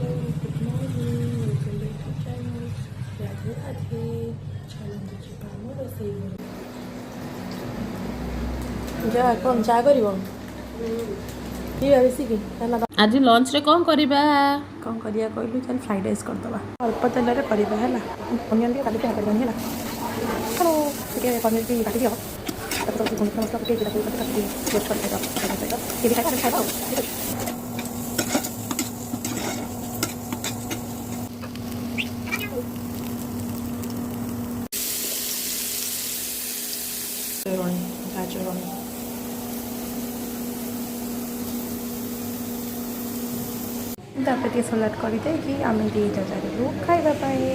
Good morning, welcome back to channel. Radhe Radhe. ଚାଲନ୍ତୁ ଯିବା ଆମ ରୋଷେଇ ଘର। ଯା କ'ଣ ଚା କରିବ? ପିଇବା ବେଶିକି ଆଜି ଲଞ୍ଚରେ କ'ଣ କରିବା? କ'ଣ କରିବା କହିଲୁ? ଚାଲ ଫ୍ରାଇଡ୍ ରାଇସ୍ କରିଦେବା। ଅଳ୍ପ ତେଲରେ କରିବା ହେଲା। ଅନିଅନ୍ ଟିକେ କାଟିକି କରିବାନି ହେଲା। ହ୍ୟାଲୋ, ଟିକେ ପନିର କି କାଟିଦିଅ। ତାକୁ ସବୁ ମସଲା ପକେଇକି ତାକୁ କାଟିକି ରୋଷ୍ଟ କରି ଖାଇଦେବା। କିଏ ବି ଖାଇବା ଖାଇବା ଆଉ ଠିକ୍ ଅଛି। ଗାଜର ତାପରେ ଟିକେ ସଲାଡ଼ କରିଦେଇକି ଆମେ ଦୁଇଟା ଚାରିରୁ ଖାଇବା ପାଇଁ।